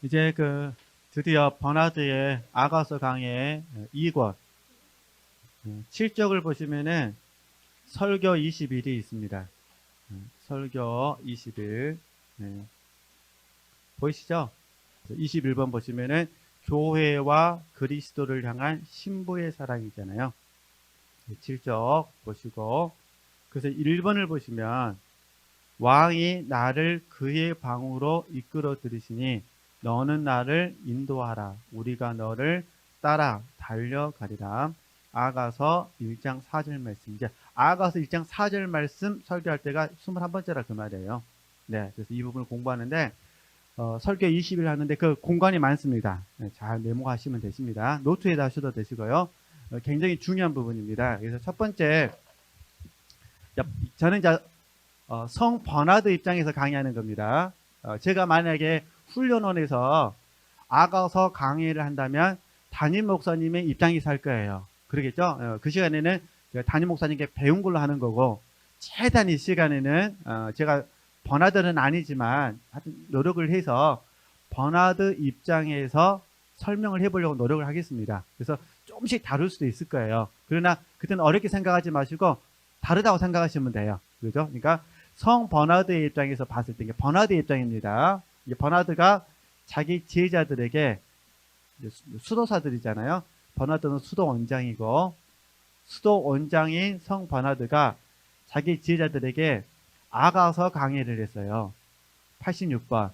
이제 드디어 버나드의 아가서 강의 2권 7쪽을 보시면은 설교 20일이 있습니다. 설교 20일 보이시죠? 21번 보시면은 교회와 그리스도를 향한 신부의 사랑이잖아요. 7쪽 보시고, 그래서 1번을 보시면 왕이 나를 그의 방으로 이끌어 들이시니 너는 나를 인도하라. 우리가 너를 따라 달려가리라. 아가서 1장 4절 말씀. 이제 아가서 1장 4절 말씀 설교할 때가 21번째라 그 말이에요. 네, 그래서 이 부분을 공부하는데 설교 20일 하는데 그 공간이 많습니다. 네, 잘 메모하시면 되십니다. 노트에다 하셔도 되시고요. 굉장히 중요한 부분입니다. 그래서 첫 번째, 저는 이제 성 버나드 입장에서 강의하는 겁니다. 제가 만약에 훈련원에서 아가서 강의를 한다면 담임 목사님의 입장에서 할 거예요. 그러겠죠? 그 시간에는 담임 목사님께 배운 걸로 하는 거고, 최대한 이 시간에는 제가 버나드는 아니지만 노력을 해서 버나드 입장에서 설명을 해보려고 노력을 하겠습니다. 그래서 조금씩 다룰 수도 있을 거예요. 그러나 그때는 어렵게 생각하지 마시고 다르다고 생각하시면 돼요. 그죠? 그러니까 성 버나드의 입장에서 봤을 때, 이게 버나드의 입장입니다. 이게 버나드가 자기 제자들에게, 수도사들이잖아요. 버나드는 수도 원장이고, 수도 원장인 성 버나드가 자기 제자들에게 아가서 강의를 했어요. 86번.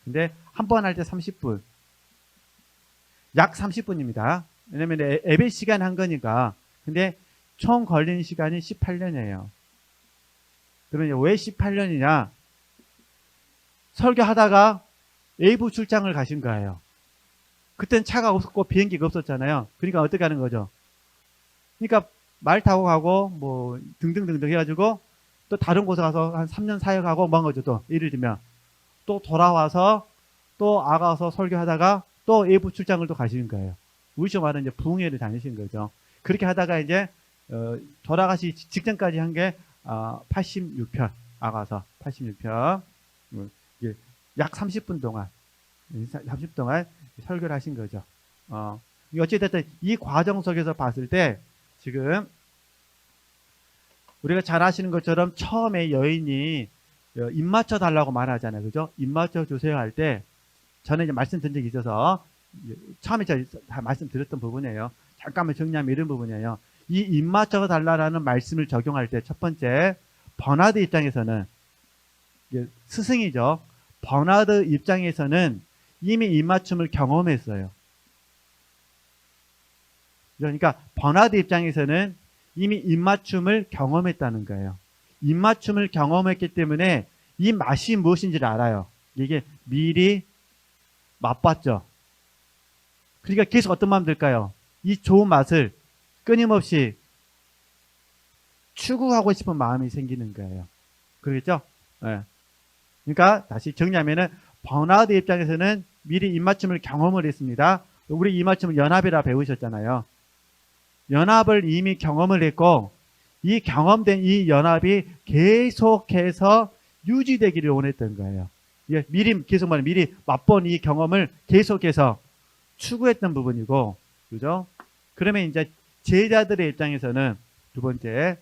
근데 한 번 할 때 30분. 약 30분입니다. 왜냐면 예배 시간 한 거니까. 근데 총 걸린 시간이 18년이에요. 그러면 왜 18년이냐? 설교하다가 외부 출장을 가신 거예요. 그땐 차가 없었고 비행기가 없었잖아요. 그러니까 어떻게 하는 거죠? 그러니까 말 타고 가고 뭐 등등등등 해가지고 또 다른 곳에 가서 한 3년 사역하고 뭐 한 거죠. 또 예를 들면 또 돌아와서 또 아가서 설교하다가 또 외부 출장을 또 가시는 거예요. 우리처럼 말하는 이제 부흥회를 다니신 거죠. 그렇게 하다가 이제 돌아가시 직전까지 한 게 86편 아가서 86편 약 30분 동안 30분 동안 설교를 하신 거죠. 어찌됐든 이 과정 속에서 봤을 때 지금 우리가 잘 아시는 것처럼 처음에 여인이 입 맞춰 달라고 말하잖아요. 그죠? 입 맞춰 주세요 할 때 저는 이제 말씀드린 적이 있어서 처음에 제가 다 말씀드렸던 부분이에요. 잠깐만 정리하면 이런 부분이에요. 이 입 맞춰 달라라는 말씀을 적용할 때 첫 번째, 버나드 입장에서는 스승이죠. 버나드 입장에서는 이미 입맞춤을 경험했어요. 그러니까 버나드 입장에서는 이미 입맞춤을 경험했다는 거예요. 입맞춤을 경험했기 때문에 이 맛이 무엇인지를 알아요. 이게 미리 맛봤죠. 그러니까 계속 어떤 마음 들까요? 이 좋은 맛을 끊임없이 추구하고 싶은 마음이 생기는 거예요. 그러겠죠? 네. 그러니까 다시 정리하면은 버나드 입장에서는 미리 입맞춤을 경험을 했습니다. 우리 입맞춤은 연합이라 배우셨잖아요. 연합을 이미 경험을 했고 이 경험된 이 연합이 계속해서 유지되기를 원했던 거예요. 미리 계속 말하면 미리 맛본 이 경험을 계속해서 추구했던 부분이고, 그죠? 그러면 이제 제자들의 입장에서는 두 번째,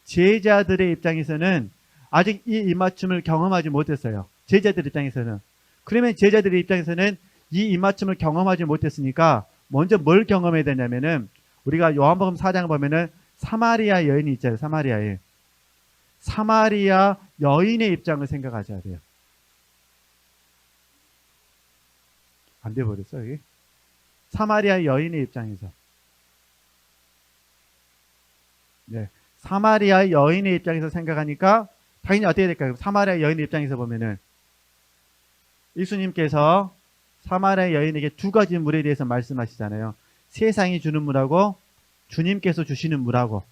제자들의 입장에서는 아직 이 입맞춤을 경험하지 못했어요. 제자들 입장에서는. 그러면 제자들의 입장에서는 이 입맞춤을 경험하지 못했으니까 먼저 뭘 경험해야 되냐면은 우리가 요한복음 4장 보면은 사마리아 여인이 있잖아요. 사마리아 여인의 입장을 생각하셔야 돼요. 안 돼 버렸어 여기. 사마리아 여인의 입장에서. 네. 사마리아 여인의 입장에서 생각하니까 당연히 어떻게 될까요? 사마리아 여인의 입장에서 보면은 예수님께서 사마리아 여인에게 두 가지 물에 대해서 말씀하시잖아요. 세상이 주는 물하고 주님께서 주시는 물하고.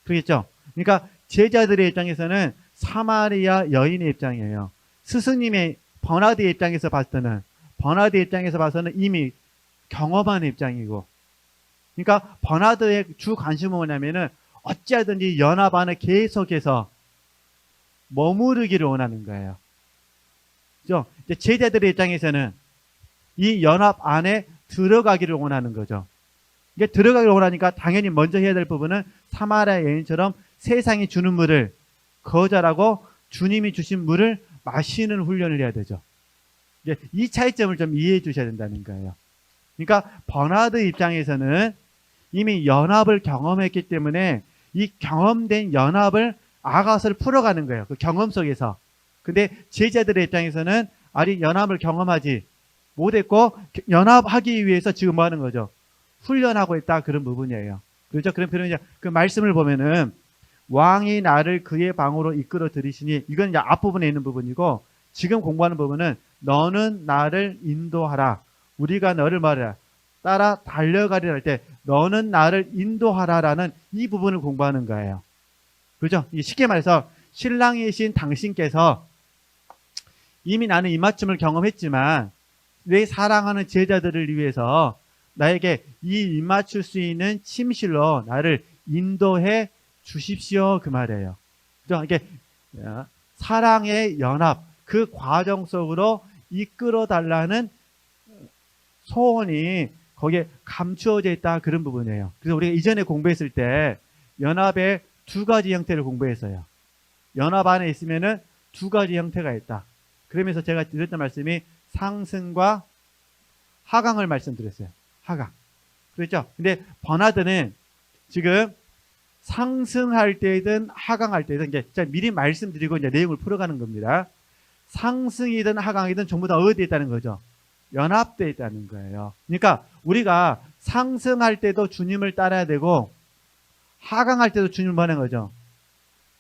그렇겠죠? 그러니까 제자들의 입장에서는 사마리아 여인의 입장이에요. 스승님의 버나드의 입장에서 봤을 때는 버나드의 입장에서 봐서는 이미 경험하는 입장이고. 그러니까 버나드의 주 관심은 뭐냐면은 어찌하든지 연합 안에 계속해서 머무르기를 원하는 거예요. 그죠? 제자들의 입장에서는 이 연합 안에 들어가기를 원하는 거죠. 이게 들어가기를 원하니까 당연히 먼저 해야 될 부분은 사마리아 여인처럼 세상이 주는 물을 거절하고 주님이 주신 물을 마시는 훈련을 해야 되죠. 이 차이점을 좀 이해해 주셔야 된다는 거예요. 그러니까 버나드 입장에서는 이미 연합을 경험했기 때문에 이 경험된 연합을 아가서를 풀어가는 거예요. 그 경험 속에서. 근데 제자들의 입장에서는 아직 연합을 경험하지 못했고 연합하기 위해서 지금 뭐 하는 거죠? 훈련하고 있다. 그런 부분이에요. 그렇죠? 그런 표현이 그 말씀을 보면은 왕이 나를 그의 방으로 이끌어 들이시니 이건 이제 앞부분에 있는 부분이고 지금 공부하는 부분은 너는 나를 인도하라. 우리가 너를 말해라. 따라 달려가리라 할 때 너는 나를 인도하라라는 이 부분을 공부하는 거예요. 그렇죠? 쉽게 말해서 신랑이신 당신께서 이미 나는 입맞춤을 경험했지만 내 사랑하는 제자들을 위해서 나에게 이 입맞출 수 있는 침실로 나를 인도해 주십시오. 그 말이에요. 그죠? 이게 사랑의 연합 그 과정 속으로 이끌어 달라는 소원이 거기에 감추어져 있다. 그런 부분이에요. 그래서 우리가 이전에 공부했을 때 연합의 두 가지 형태를 공부했어요. 연합 안에 있으면은 두 가지 형태가 있다. 그러면서 제가 드렸던 말씀이 상승과 하강을 말씀드렸어요. 하강. 그렇죠? 근데 버나드는 지금 상승할 때든 하강할 때든 이제 제가 미리 말씀드리고 이제 내용을 풀어가는 겁니다. 상승이든 하강이든 전부 다 어디에 있다는 거죠? 연합되어 있다는 거예요. 그러니까 우리가 상승할 때도 주님을 따라야 되고 하강할 때도 주님을 뭐 하는 거죠?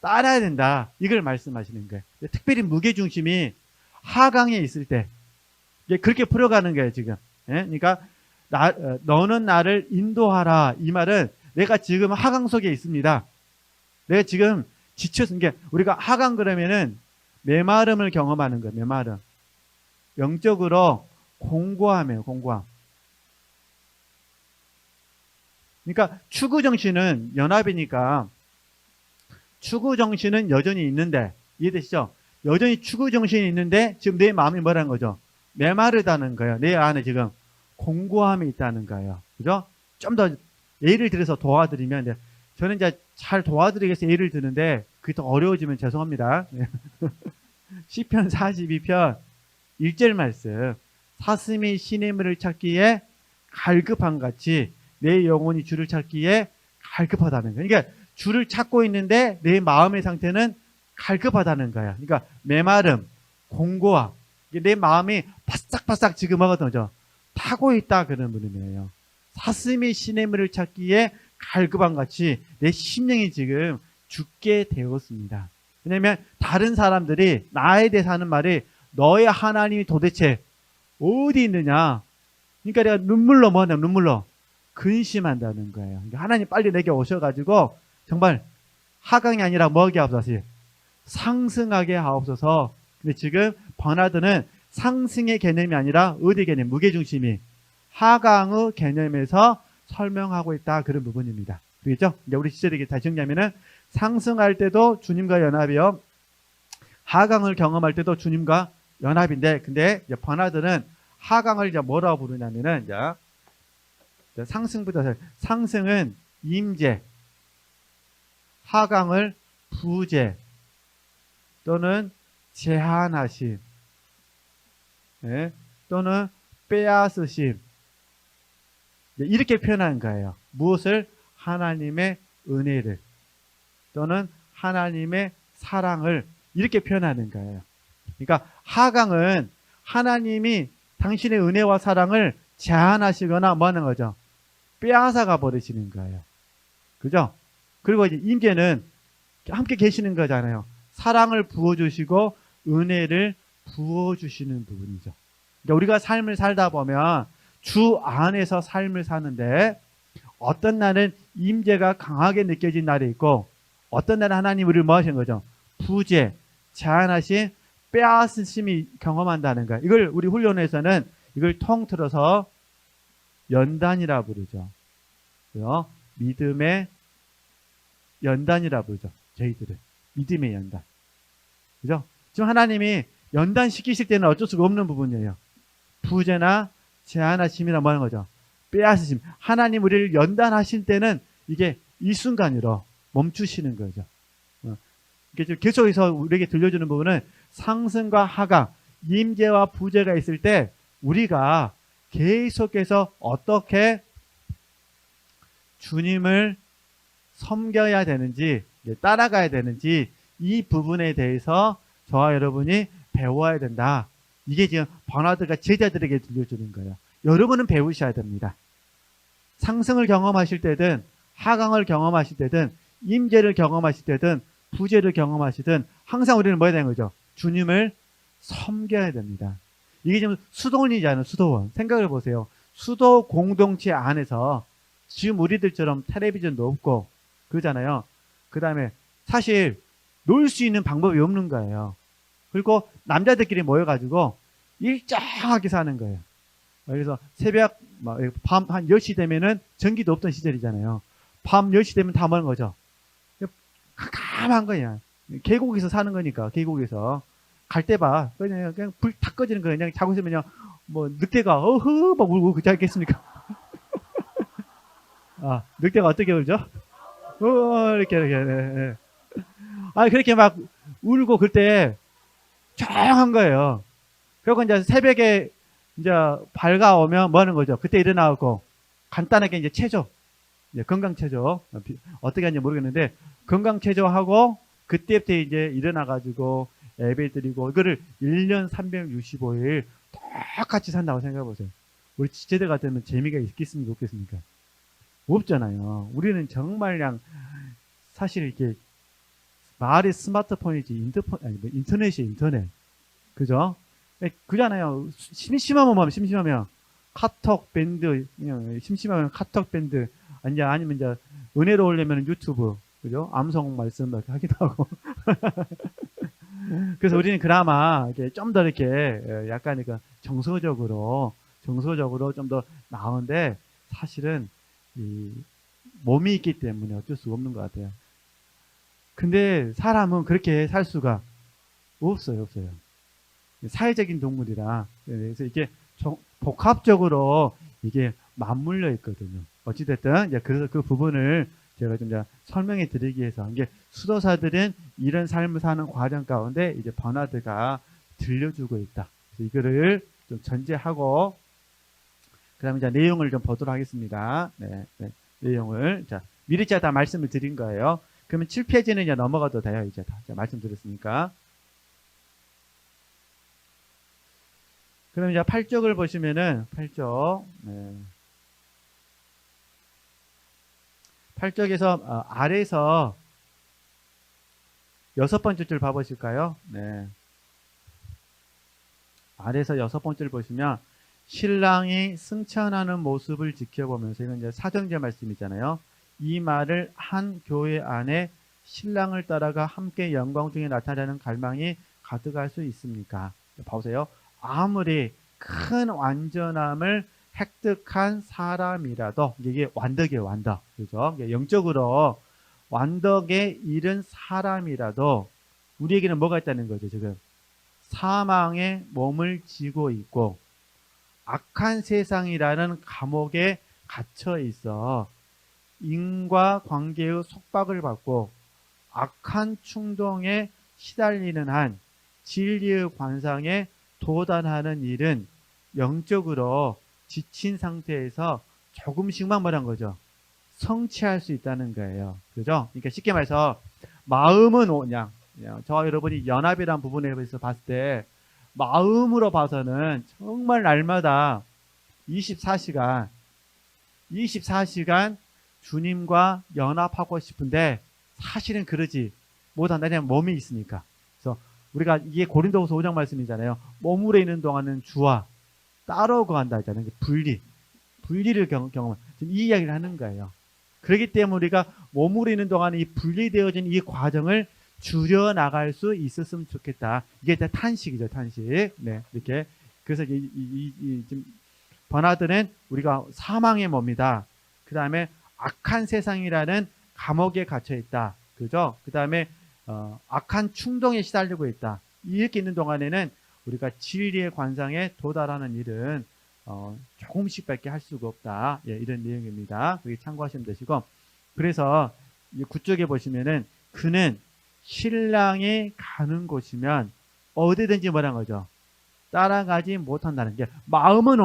따라야 된다. 이걸 말씀하시는 거예요. 특별히 무게중심이 하강에 있을 때 그렇게 풀어가는 거예요. 지금. 그러니까 너는 나를 인도하라. 이 말은 내가 지금 하강 속에 있습니다. 내가 지금 지쳤은 게 우리가 하강 그러면은 메마름을 경험하는 거예요. 메마름. 영적으로 공고함이에요. 공고함. 그러니까 추구 정신은 연합이니까 추구 정신은 여전히 있는데 이해되시죠? 여전히 추구 정신이 있는데 지금 내 마음이 뭐라는 거죠? 메마르다는 거예요. 내 안에 지금 공고함이 있다는 거예요. 그죠? 좀 더 예를 들어서 도와드리면 저는 이제 잘 도와드리기 위해서 예를 드는데 그게 더 어려워지면 죄송합니다. 시편 42편 1절 말씀 사슴이 신의 물을 찾기에 갈급한 같이 내 영혼이 주를 찾기에 갈급하다는 거예요. 그러니까 주를 찾고 있는데 내 마음의 상태는 갈급하다는 거예요. 그러니까 메마름, 공고함. 내 마음이 바싹바싹 지금 하거든요. 타고 있다 그런 분이에요. 사슴이 신의 물을 찾기에 갈급한 같이 내 심령이 지금 죽게 되었습니다. 왜냐하면 다른 사람들이 나에 대해서 하는 말이 너의 하나님이 도대체 어디 있느냐. 그러니까 내가 눈물로 뭐냐 눈물로 근심한다는 거예요. 그러니까 하나님 빨리 내게 오셔가지고 정말 하강이 아니라 뭐하게 하옵소서 상승하게 하옵소서. 근데 지금 버나드는 상승의 개념이 아니라 어디 개념 무게중심이 하강의 개념에서 설명하고 있다 그런 부분입니다. 그렇죠? 이제 우리 시절에 다시 정리하면은 상승할 때도 주님과 연합이요 하강을 경험할 때도 주님과 연합인데 근데 이제 버나드는 하강을 이제 뭐라고 부르냐면은 이제 상승부터 상승은 임재, 하강을 부재 또는 제한하심, 또는 빼앗으심 이렇게 표현하는 거예요. 무엇을? 하나님의 은혜를 또는 하나님의 사랑을 이렇게 표현하는 거예요. 그러니까 하강은 하나님이 당신의 은혜와 사랑을 제한하시거나 뭐 하는 거죠? 빼앗아가 버리시는 거예요. 그죠? 그리고 이제 임재는 함께 계시는 거잖아요. 사랑을 부어주시고 은혜를 부어주시는 부분이죠. 그러니까 우리가 삶을 살다 보면 주 안에서 삶을 사는데 어떤 날은 임재가 강하게 느껴진 날이 있고 어떤 날은 하나님 우리를 뭐 하시는 거죠? 부재, 제한하신 빼앗으심이 경험한다는 거예요. 이걸 우리 훈련에서는 이걸 통틀어서 연단이라 부르죠. 그래서 믿음의 연단이라 부르죠. 저희들은 믿음의 연단. 그죠? 지금 하나님이 연단시키실 때는 어쩔 수가 없는 부분이에요. 부재나 제한하심이란 뭐하는 거죠? 빼앗으심. 하나님 우리를 연단하실 때는 이게 이 순간으로 멈추시는 거죠. 이게 계속해서 우리에게 들려주는 부분은 상승과 하강, 임재와 부재가 있을 때 우리가 계속해서 어떻게 주님을 섬겨야 되는지, 따라가야 되는지 이 부분에 대해서 저와 여러분이 배워야 된다. 이게 지금 버나드가 제자들에게 들려주는 거예요. 여러분은 배우셔야 됩니다. 상승을 경험하실 때든 하강을 경험하실 때든 임재를 경험하실 때든 부재를 경험하시든 항상 우리는 뭐 해야 되는 거죠? 주님을 섬겨야 됩니다. 이게 지금 수도원이잖아요. 수도원. 생각을 해보세요. 수도 공동체 안에서 지금 우리들처럼 텔레비전도 없고 그러잖아요. 그 다음에 사실 놀 수 있는 방법이 없는 거예요. 그리고 남자들끼리 모여가지고 일정하게 사는 거예요. 그래서 새벽 밤 한 10시 되면은 전기도 없던 시절이잖아요. 밤 10시 되면 다 먹는 거죠. 깜깜한 거야. 계곡에서 사는 거니까. 계곡에서 갈 때 봐. 그냥 불 탁 꺼지는 거예요. 그냥 자고 있으면 그냥 뭐 늑대가 어흐 막 울고 그렇지 않겠습니까? 아, 늑대가 어떻게 울죠? 이렇게 네. 그렇게 막 울고 그때 조용한 거예요. 그리고 이제 새벽에 이제 밝아오면 뭐 하는 거죠? 그때 일어나고 간단하게 이제 체조, 이제 건강 체조 어떻게 하는지 모르겠는데 건강 체조하고 그때부터 이제 일어나가지고 예배 드리고 이거를 1년 365일 똑같이 산다고 생각해 보세요. 우리 지체들 같으면 재미가 있겠습니까? 없겠습니까? 없잖아요. 우리는 정말 그냥 사실 이렇게 말이 스마트폰이지 인터넷이에요. 인터넷. 그죠? 그잖아요. 심심하면 카톡 밴드, 심심하면 카톡 밴드, 아니면 이제 은혜로우려면 유튜브, 그죠? 암송 말씀 이렇게 하기도 하고. 그래서 우리는 그나마 좀 더 이렇게 약간 정서적으로 좀 더 나은데 사실은 이 몸이 있기 때문에 어쩔 수가 없는 것 같아요. 근데 사람은 그렇게 살 수가 없어요. 사회적인 동물이라. 그래서 이게 복합적으로 이게 맞물려 있거든요. 어찌됐든, 이제 그래서 그 부분을 제가 좀 설명해 드리기 위해서, 이게 수도사들은 이런 삶을 사는 과정 가운데 이제 버나드가 들려주고 있다. 그래서 이거를 좀 전제하고, 그 다음에 이제 내용을 좀 보도록 하겠습니다. 네. 내용을. 자, 미리 제가 다 말씀을 드린 거예요. 그러면 7페이지는 이제 넘어가도 돼요. 이제 다 말씀드렸으니까. 그럼 이제 8쪽을 보시면은 8쪽. 네. 8쪽에서 아래에서 6번째 줄 봐보실까요? 네. 아래에서 6번째를 보시면 신랑이 승천하는 모습을 지켜보면서, 이건 이제 사정제 말씀이잖아요. 이 말을 한 교회 안에 신랑을 따라가 함께 영광 중에 나타나는 갈망이 가득할 수 있습니까? 보세요. 아무리 큰 완전함을 획득한 사람이라도, 이게 완덕이에요, 완덕. 그죠? 영적으로 완덕에 이른 사람이라도 우리에게는 뭐가 있다는 거죠, 지금? 사망의 몸을 지고 있고 악한 세상이라는 감옥에 갇혀 있어 인과 관계의 속박을 받고 악한 충동에 시달리는 한 진리의 관상에 도달하는 일은 영적으로 지친 상태에서 조금씩만 뭐란 거죠? 성취할 수 있다는 거예요. 그죠? 그러니까 쉽게 말해서 마음은 그냥 저와 여러분이 연합이라는 부분에 대해서 봤을 때 마음으로 봐서는 정말 날마다 24시간 주님과 연합하고 싶은데 사실은 그러지 못한다. 그냥 몸이 있으니까. 그래서 우리가 이게 고린도후서 5장 말씀이잖아요. 몸으로 있는 동안은 주와 따로 거한다 했잖아요. 분리를 경험한 이 이야기를 하는 거예요. 그렇기 때문에 우리가 몸으로 있는 동안에 이 분리되어진 이 과정을 줄여나갈 수 있었으면 좋겠다. 이게 탄식이죠, 탄식. 네, 이렇게. 그래서 지금 버나드는 우리가 사망의 몸이다. 그 다음에 악한 세상이라는 감옥에 갇혀 있다. 그죠? 그 다음에 악한 충동에 시달리고 있다. 이렇게 있는 동안에는 우리가 진리의 관상에 도달하는 일은 조금씩밖에 할 수가 없다. 예, 이런 내용입니다. 그게 참고하시면 되시고, 그래서 9쪽에 보시면은 그는 신랑이 가는 곳이면 어디든지 뭐란 거죠? 따라가지 못한다는 게, 마음은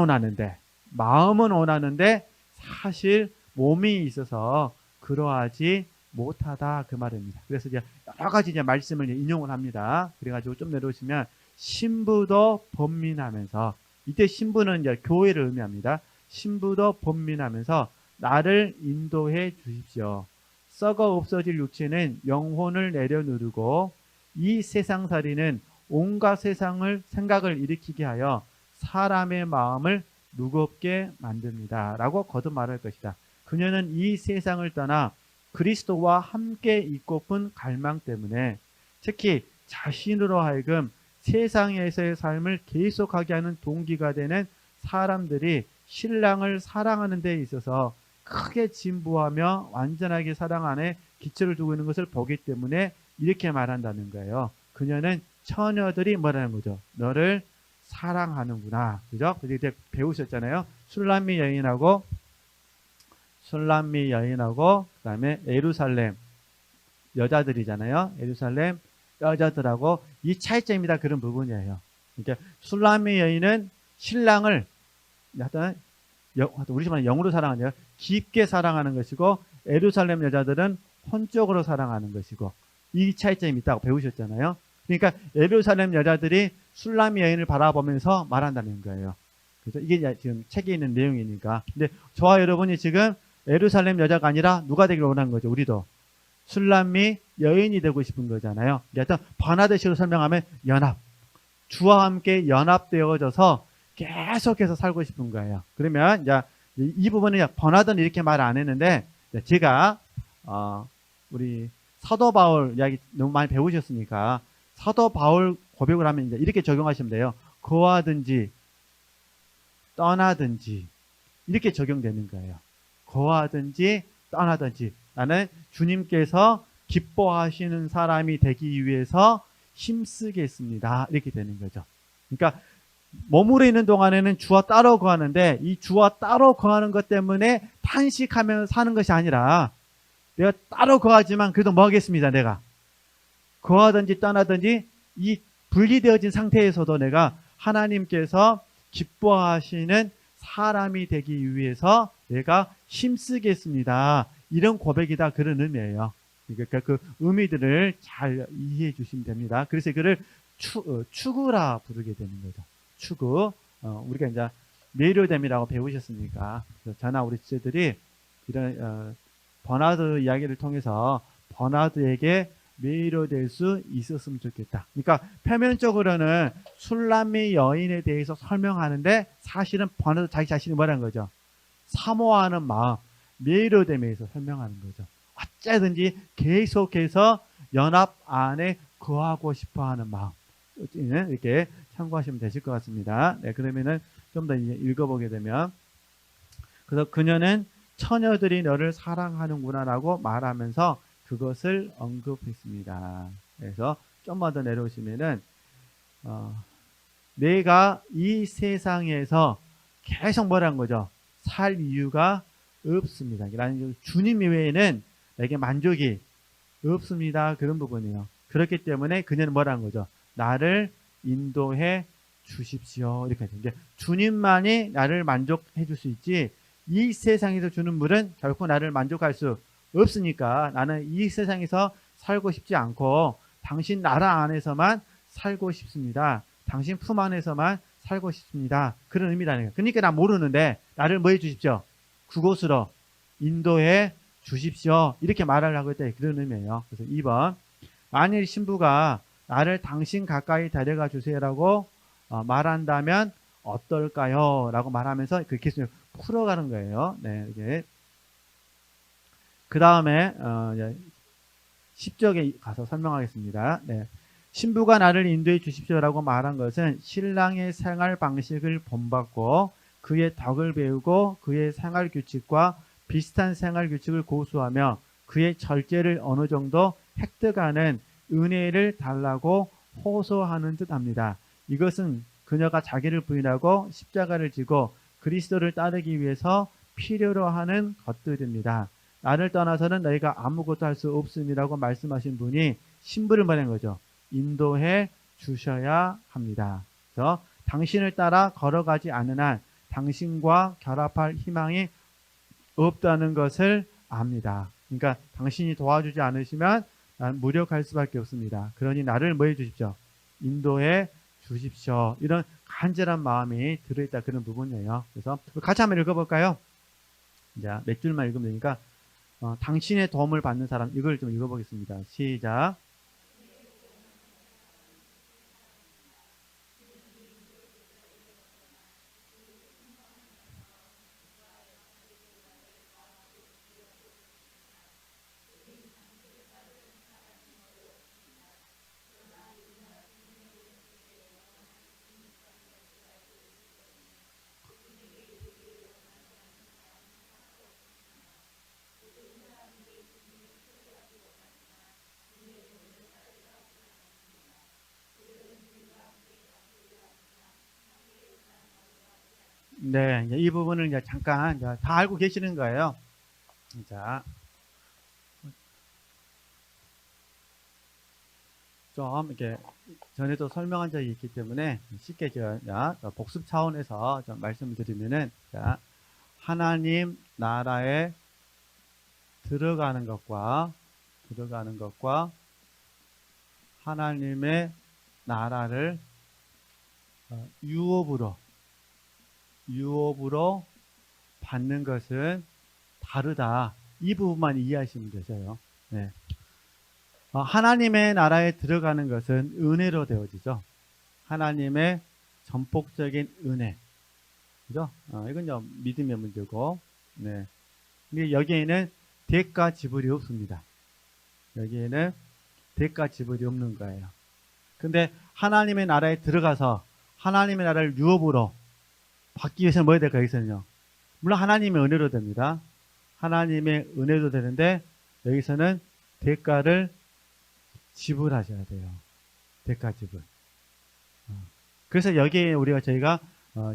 원하는데 사실 몸이 있어서 그러하지 못하다, 그 말입니다. 그래서 이제 여러 가지 이제 말씀을 인용을 합니다. 그래가지고 좀 내려오시면 신부도 번민하면서, 이때 신부는 이제 교회를 의미합니다. 신부도 번민하면서 나를 인도해 주십시오. 썩어 없어질 육체는 영혼을 내려누르고 이 세상살이는 온갖 생각을 일으키게 하여 사람의 마음을 무겁게 만듭니다. 라고 거듭 말할 것이다. 그녀는 이 세상을 떠나 그리스도와 함께 있고픈 갈망 때문에, 특히 자신으로 하여금 세상에서의 삶을 계속하게 하는 동기가 되는 사람들이 신랑을 사랑하는 데 있어서 크게 진보하며 완전하게 사랑 안에 기초를 두고 있는 것을 보기 때문에 이렇게 말한다는 거예요. 그녀는 처녀들이 뭐라는 거죠? 너를 사랑하는구나. 그죠? 그때 배우셨잖아요. 술람미 여인하고 그 다음에 예루살렘 여자들이잖아요. 예루살렘 여자들하고 이 차이점이다, 그런 부분이에요. 그러니까 술람미 여인은 신랑을 우리 집안은 영으로 사랑하는 게 깊게 사랑하는 것이고, 예루살렘 여자들은 혼적으로 사랑하는 것이고, 이 차이점이 있다고 배우셨잖아요. 그러니까 예루살렘 여자들이 술람미 여인을 바라보면서 말한다는 거예요. 그래서 이게 지금 책에 있는 내용이니까. 근데 저와 여러분이 지금 예루살렘 여자가 아니라 누가 되길 원하는 거죠? 우리도 술람미 여인이 되고 싶은 거잖아요. 여튼 버나드식으로 설명하면 연합, 주와 함께 연합되어져서 계속해서 살고 싶은 거예요. 그러면 이제 이 부분은 버나드는 이렇게 말 안 했는데, 제가 우리 사도 바울 이야기 너무 많이 배우셨으니까 사도 바울 고백을 하면 이제 이렇게 적용하시면 돼요. 거하든지 떠나든지, 이렇게 적용되는 거예요. 거하든지 떠나든지 나는 주님께서 기뻐하시는 사람이 되기 위해서 힘쓰겠습니다. 이렇게 되는 거죠. 그러니까 머무르 있는 동안에는 주와 따로 거하는데, 이 주와 따로 거하는 것 때문에 탄식하면서 사는 것이 아니라, 내가 따로 거하지만 그래도 뭐 하겠습니다. 내가 거하든지 떠나든지 이 분리되어진 상태에서도 내가 하나님께서 기뻐하시는 사람이 되기 위해서 내가 힘쓰겠습니다. 이런 고백이다, 그런 의미예요. 그러니까 그 의미들을 잘 이해해 주시면 됩니다. 그래서 그를 추구라 부르게 되는 거죠. 추구. 우리가 이제 매료됨이라고 배우셨으니까, 저나 우리 지체들이 이런 버나드 이야기를 통해서 버나드에게 매료될 수 있었으면 좋겠다. 그러니까 표면적으로는 술람미 여인에 대해서 설명하는데, 사실은 버나드 자기 자신이 뭐라는 거죠? 사모하는 마음, 매료됨에 대해서 설명하는 거죠. 어쨌든지 계속해서 연합 안에 거하고 싶어하는 마음, 이렇게 참고하시면 되실 것 같습니다. 네, 그러면은 좀 더 읽어보게 되면, 그래서 그녀는 처녀들이 너를 사랑하는구나라고 말하면서 그것을 언급했습니다. 그래서 좀만 더 내려오시면은 내가 이 세상에서 계속 뭐라는 거죠? 살 이유가 없습니다. 주님 이외에는 내게 만족이 없습니다. 그런 부분이에요. 그렇기 때문에 그녀는 뭐라는 거죠? 나를 인도해 주십시오. 이렇게 하죠. 주님만이 나를 만족해 줄 수 있지, 이 세상에서 주는 물은 결코 나를 만족할 수 없으니까 나는 이 세상에서 살고 싶지 않고 당신 나라 안에서만 살고 싶습니다. 당신 품 안에서만 살고 싶습니다. 그런 의미라는 거예요. 그러니까 나 모르는데 나를 뭐 해 주십시오? 그곳으로 인도해 주십시오. 이렇게 말하려고 했다, 그런 의미예요. 그래서 2번, 만일 신부가 나를 당신 가까이 데려가 주세요라고 말한다면 어떨까요? 라고 말하면서 그 계속 풀어가는 거예요. 네, 이게 그 다음에 10쪽에 가서 설명하겠습니다. 네. 신부가 나를 인도해 주십시오라고 말한 것은 신랑의 생활 방식을 본받고 그의 덕을 배우고 그의 생활 규칙과 비슷한 생활 규칙을 고수하며 그의 절제를 어느 정도 획득하는 은혜를 달라고 호소하는 듯 합니다. 이것은 그녀가 자기를 부인하고 십자가를 지고 그리스도를 따르기 위해서 필요로 하는 것들입니다. 나를 떠나서는 너희가 아무것도 할 수 없음이라고 말씀하신 분이 신부를 말한 거죠. 인도해 주셔야 합니다. 그래서 당신을 따라 걸어가지 않은 한 당신과 결합할 희망이 없다는 것을 압니다. 그러니까 당신이 도와주지 않으시면 난 무력할 수밖에 없습니다. 그러니 나를 뭐 해주십시오? 인도해 주십시오. 이런 간절한 마음이 들어있다 그런 부분이에요. 그래서 같이 한번 읽어볼까요? 자, 몇 줄만 읽으면 되니까 당신의 도움을 받는 사람 이걸 좀 읽어보겠습니다. 시작. 네, 이 부분을 이제 잠깐 다 알고 계시는 거예요. 자, 좀 이렇게 전에도 설명한 적이 있기 때문에 쉽게 제가 복습 차원에서 좀 말씀을 드리면은, 자, 하나님 나라에 들어가는 것과 하나님의 나라를 유업으로 받는 것은 다르다. 이 부분만 이해하시면 되세요. 네. 하나님의 나라에 들어가는 것은 은혜로 되어지죠. 하나님의 전폭적인 은혜. 그죠? 이건 좀 믿음의 문제고, 네. 근데 여기에는 대가 지불이 없습니다. 여기에는 대가 지불이 없는 거예요. 근데 하나님의 나라에 들어가서 하나님의 나라를 유업으로 받기 위해서는 뭐 해야 될까요? 여기서는요. 물론 하나님의 은혜로 됩니다. 하나님의 은혜도 되는데 여기서는 대가를 지불하셔야 돼요. 대가 지불. 그래서 여기에 저희가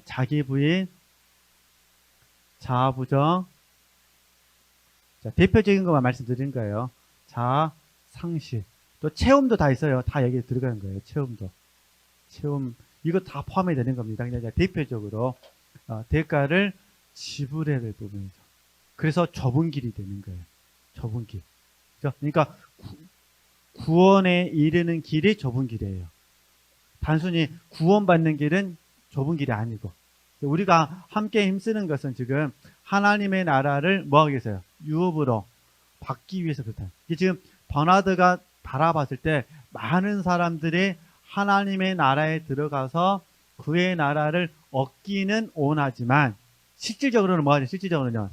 자기 부인, 자아 부정, 자, 대표적인 것만 말씀드린 거예요. 자아 상실, 또 체험도 다 있어요. 다 여기에 들어가는 거예요. 체험 이거 다 포함이 되는 겁니다. 그냥 대표적으로 대가를 지불해야 될 부분이죠. 그래서 좁은 길이 되는 거예요. 좁은 길. 그러니까 구원에 이르는 길이 좁은 길이에요. 단순히 구원받는 길은 좁은 길이 아니고, 우리가 함께 힘쓰는 것은 지금 하나님의 나라를 뭐 하겠어요? 유업으로 받기 위해서 그렇다. 이게 지금 버나드가 바라봤을 때 많은 사람들이 하나님의 나라에 들어가서 그의 나라를 얻기는 원하지만 실질적으로는 뭐 하죠? 실질적으로는요.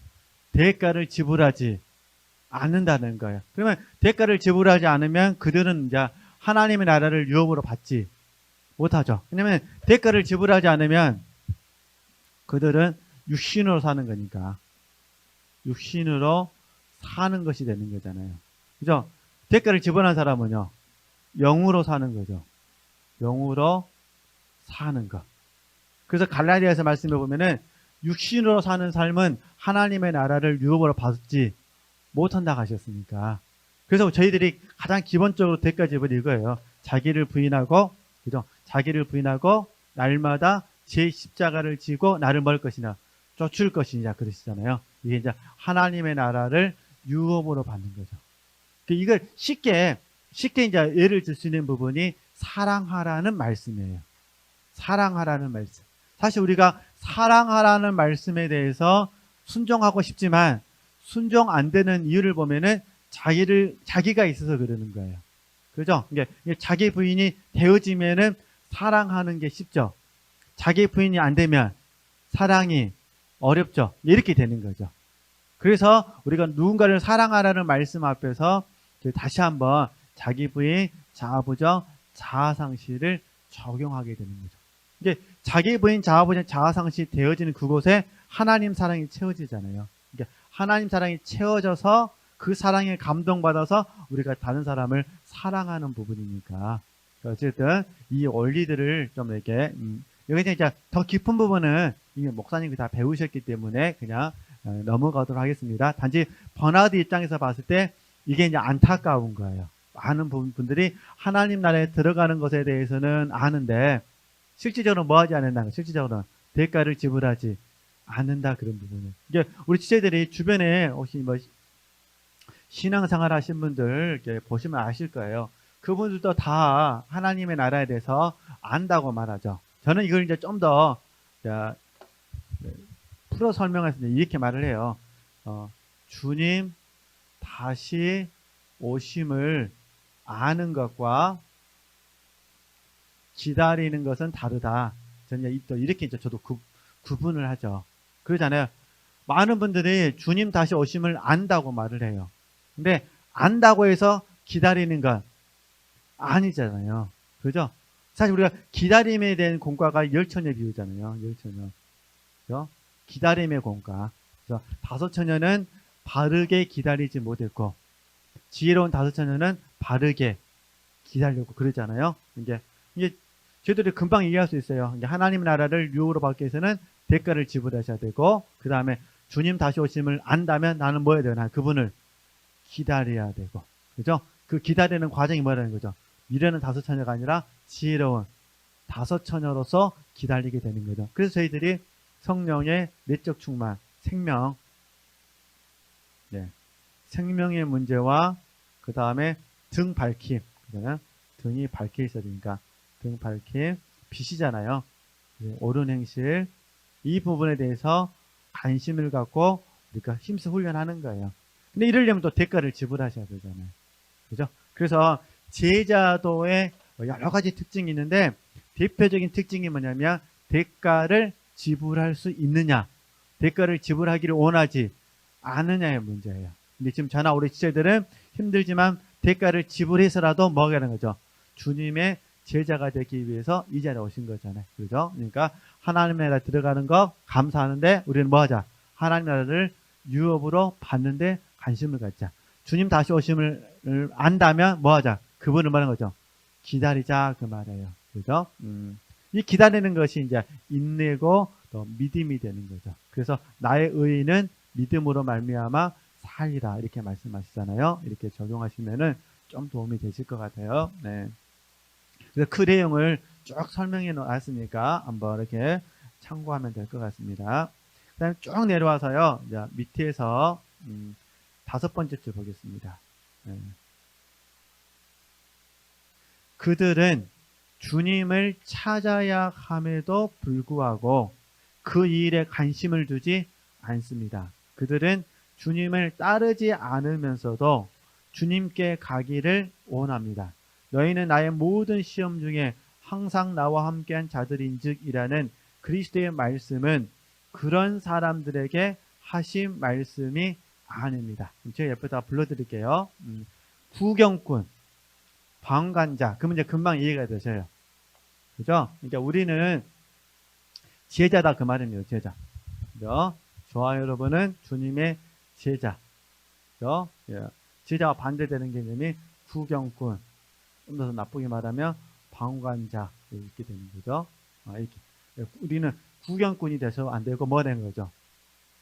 대가를 지불하지 않는다는 거예요. 그러면 대가를 지불하지 않으면 그들은 이제 하나님의 나라를 유업으로 받지 못하죠. 왜냐하면 대가를 지불하지 않으면 그들은 육신으로 사는 거니까. 육신으로 사는 것이 되는 거잖아요. 그죠? 대가를 지불한 사람은요. 영으로 사는 거죠. 영으로 사는 것. 그래서 갈라디아서 말씀해 보면은 육신으로 사는 삶은 하나님의 나라를 유업으로 받지 못한다고 하셨으니까. 그래서 저희들이 가장 기본적으로 대가 지불이 이거예요. 자기를 부인하고, 그죠? 자기를 부인하고 날마다 제 십자가를 지고 나를 먹을 것이냐, 쫓을 것이냐 그러시잖아요. 이게 이제 하나님의 나라를 유업으로 받는 거죠. 이걸 쉽게 이제 예를 들 수 있는 부분이 사랑하라는 말씀이에요. 사랑하라는 말씀. 사실 우리가 사랑하라는 말씀에 대해서 순종하고 싶지만 순종 안 되는 이유를 보면은 자기가 있어서 그러는 거예요. 그죠? 이게 자기 부인이 되어지면은 사랑하는 게 쉽죠. 자기 부인이 안 되면 사랑이 어렵죠. 이렇게 되는 거죠. 그래서 우리가 누군가를 사랑하라는 말씀 앞에서 다시 한번 자기 부인, 자아 부정, 자아 상실을 적용하게 되는 거죠. 이게 자기 부인, 자아 부정, 자아 상실이 되어지는 그곳에 하나님 사랑이 채워지잖아요. 그러니까 하나님 사랑이 채워져서 그 사랑에 감동받아서 우리가 다른 사람을 사랑하는 부분이니까. 어쨌든 이 원리들을 좀 이렇게 여기 이제 더 깊은 부분은 이게 목사님이 다 배우셨기 때문에 그냥 넘어가도록 하겠습니다. 단지 버나드 입장에서 봤을 때 이게 이제 안타까운 거예요. 많은 분들이 하나님 나라에 들어가는 것에 대해서는 아는데 실질적으로 뭐 하지 않는다. 실질적으로 대가를 지불하지 않는다. 그런 부분을. 이게 우리 지체들이 주변에 혹시 뭐 신앙생활 하신 분들 이렇게 보시면 아실 거예요. 그분들도 다 하나님의 나라에 대해서 안다고 말하죠. 저는 이걸 이제 좀 더 풀어 설명해서 이렇게 말을 해요. 주님 다시 오심을 아는 것과 기다리는 것은 다르다. 저는 또 이렇게 이제 저도 구분을 하죠. 그러잖아요. 많은 분들이 주님 다시 오심을 안다고 말을 해요. 근데 안다고 해서 기다리는 건 아니잖아요. 그죠? 사실 우리가 기다림에 대한 공과가 열처녀 비유잖아요. 열처녀. 그죠? 기다림의 공과. 그래서 다섯 처녀는 바르게 기다리지 못했고, 지혜로운 다섯 처녀는 바르게 기다리고 그러잖아요. 이게 저희들이 금방 이해할 수 있어요. 이제 하나님 나라를 유혹으로 받기 위해서는 대가를 지불하셔야 되고, 그 다음에 주님 다시 오심을 안다면 나는 뭐 해야 되나? 그분을 기다려야 되고. 그죠? 그 기다리는 과정이 뭐라는 거죠? 미련한 다섯 처녀가 아니라 지혜로운 다섯 처녀로서 기다리게 되는 거죠. 그래서 저희들이 성령의 내적 충만, 생명, 생명의 문제와 그 다음에 등 밝힘, 등이 밝혀 있어야 되니까 등 밝힘, 빛이잖아요. 옳은 행실, 이 부분에 대해서 관심을 갖고 우리가 힘써 훈련하는 거예요. 근데 이러려면 또 대가를 지불하셔야 되잖아요. 그죠? 그래서 제자도의 여러 가지 특징이 있는데 대표적인 특징이 뭐냐면 대가를 지불할 수 있느냐, 대가를 지불하기를 원하지 않느냐의 문제예요. 근데 지금 저나 우리 지체들은 힘들지만 대가를 지불해서라도 뭐 하는 거죠? 주님의 제자가 되기 위해서 이 자리에 오신 거잖아요. 그죠? 그러니까 하나님의 나라에 들어가는 거 감사하는데 우리는 뭐 하자? 하나님 나라를 유업으로 받는데 관심을 갖자. 주님 다시 오심을 안다면 뭐 하자? 그분을 말하는 거죠. 기다리자 그 말이에요. 그죠? 이 기다리는 것이 이제 인내고 또 믿음이 되는 거죠. 그래서 나의 의의는 믿음으로 말미암아 살리라 이렇게 말씀하시잖아요. 이렇게 적용하시면은 좀 도움이 되실 것 같아요. 네. 그래서 그 내용을 쭉 설명해 놨으니까 한번 이렇게 참고하면 될 것 같습니다. 그 다음에 쭉 내려와서요. 이제 밑에서 다섯 번째 줄 보겠습니다. 네. 그들은 주님을 찾아야 함에도 불구하고 그 일에 관심을 두지 않습니다. 그들은 주님을 따르지 않으면서도 주님께 가기를 원합니다. 너희는 나의 모든 시험 중에 항상 나와 함께한 자들인즉이라는 그리스도의 말씀은 그런 사람들에게 하신 말씀이 아닙니다. 제가 옆에다 불러드릴게요. 구경꾼, 방관자. 그러면 이제 금방 이해가 되셔요. 그죠? 그러니까 우리는 제자다 그 말입니다. 제자. 그죠? 저와 여러분은 주님의 제자. 그죠? 예. 제자와 반대되는 개념이 구경꾼. 좀 더 나쁘게 말하면 방관자. 이렇게 되는 거죠. 이렇게. 우리는 구경꾼이 돼서 안 되고 뭐 되는 거죠?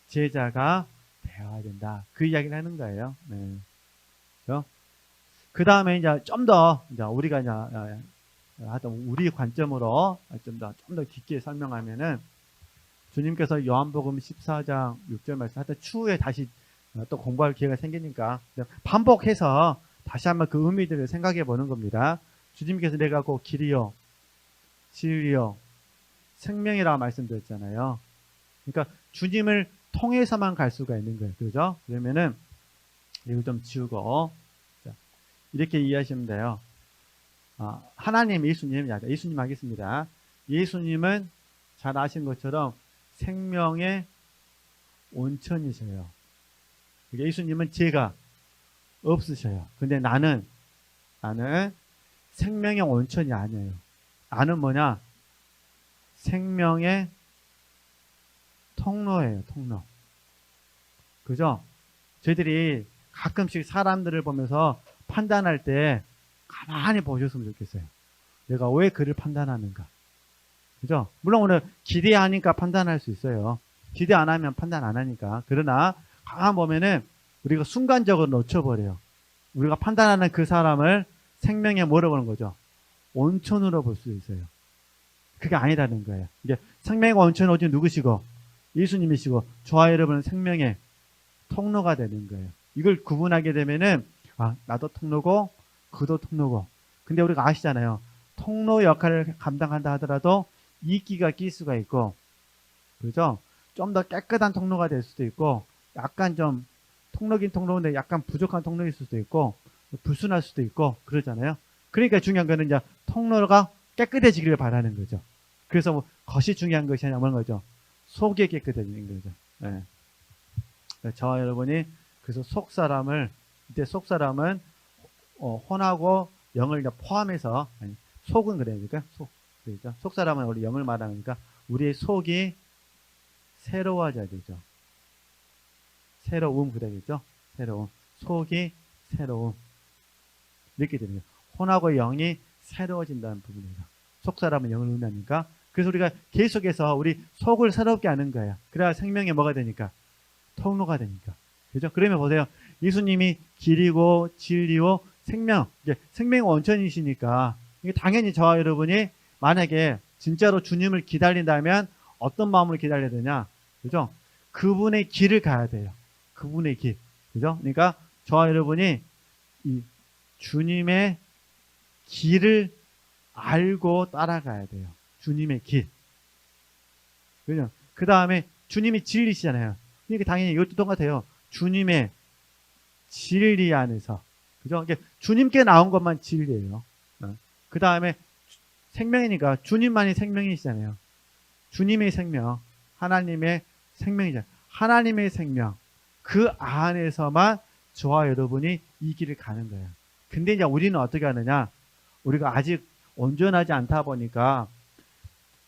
제자가 되어야 된다. 그 이야기를 하는 거예요. 네. 그죠? 그 다음에 이제 좀 더, 이제 우리가 이제, 하여튼 우리 관점으로 좀 더 깊게 설명하면은 주님께서 요한복음 14장 6절 말씀 하여튼 추후에 다시 또 공부할 기회가 생기니까 반복해서 다시 한번 그 의미들을 생각해 보는 겁니다. 주님께서 내가 곧 길이요, 진리요, 생명이라고 말씀드렸잖아요. 그러니까 주님을 통해서만 갈 수가 있는 거예요. 그죠? 그러면은 이거 좀 지우고 이렇게 이해하시면 돼요. 하나님, 예수님 하겠습니다. 예수님은 잘 아신 것처럼 생명의 온천이셔요. 예수님은 죄가 없으셔요. 근데 나는 생명의 온천이 아니에요. 나는 뭐냐? 생명의 통로예요, 통로. 그죠? 저희들이 가끔씩 사람들을 보면서 판단할 때 가만히 보셨으면 좋겠어요. 내가 왜 그를 판단하는가? 그죠? 물론 오늘 기대하니까 판단할 수 있어요. 기대 안 하면 판단 안 하니까. 그러나 가만 보면은 우리가 순간적으로 놓쳐버려요. 우리가 판단하는 그 사람을 생명에 뭐라고 하는 거죠? 온천으로 볼 수 있어요. 그게 아니라는 거예요. 이게 생명의 온천은 오직 누구시고? 예수님이시고, 저와 여러분은 생명의 통로가 되는 거예요. 이걸 구분하게 되면은, 아, 나도 통로고, 그도 통로고. 근데 우리가 아시잖아요. 통로 역할을 감당한다 하더라도 이끼가 낄 수가 있고, 그죠? 좀 더 깨끗한 통로가 될 수도 있고, 약간 좀 통로긴 통로인데 약간 부족한 통로일 수도 있고, 불순할 수도 있고, 그러잖아요. 그러니까 중요한 거는 이제 통로가 깨끗해지기를 바라는 거죠. 그래서 뭐 겉이 중요한 것이 아니라 뭐는 거죠? 속이 깨끗해지는 거죠. 네. 저와 여러분이 그래서 속 사람은 혼하고 영을 포함해서, 아니, 속은 그러니까 속 사람은 우리 영을 말하니까 우리의 속이 새로워져야 되죠. 새로움 그래야겠죠. 새로움. 속이 새로움. 이렇게 됩니다. 혼하고 영이 새로워진다는 부분이에요. 속 사람은 영을 의미하니까. 그래서 우리가 계속해서 우리 속을 새롭게 하는 거예요. 그래야 생명에 뭐가 되니까? 통로가 되니까. 그죠? 그러면 보세요. 예수님이 길이고 진리고 생명, 이제 생명의 원천이시니까 이게 당연히 저와 여러분이 만약에 진짜로 주님을 기다린다면 어떤 마음으로 기다려야 되냐? 그죠? 그분의 길을 가야 돼요. 그분의 길. 그죠? 그러니까 저와 여러분이 이 주님의 길을 알고 따라가야 돼요. 주님의 길. 그죠? 그 다음에 주님이 진리시잖아요. 그러니까 당연히 이것도 똑같아요. 주님의 진리 안에서. 그죠? 주님께 나온 것만 진리예요. 그 다음에 생명이니까 주님만이 생명이시잖아요. 주님의 생명, 하나님의 생명이잖아요. 하나님의 생명, 그 안에서만 저와 여러분이 이 길을 가는 거예요. 근데 이제 우리는 어떻게 하느냐? 우리가 아직 온전하지 않다 보니까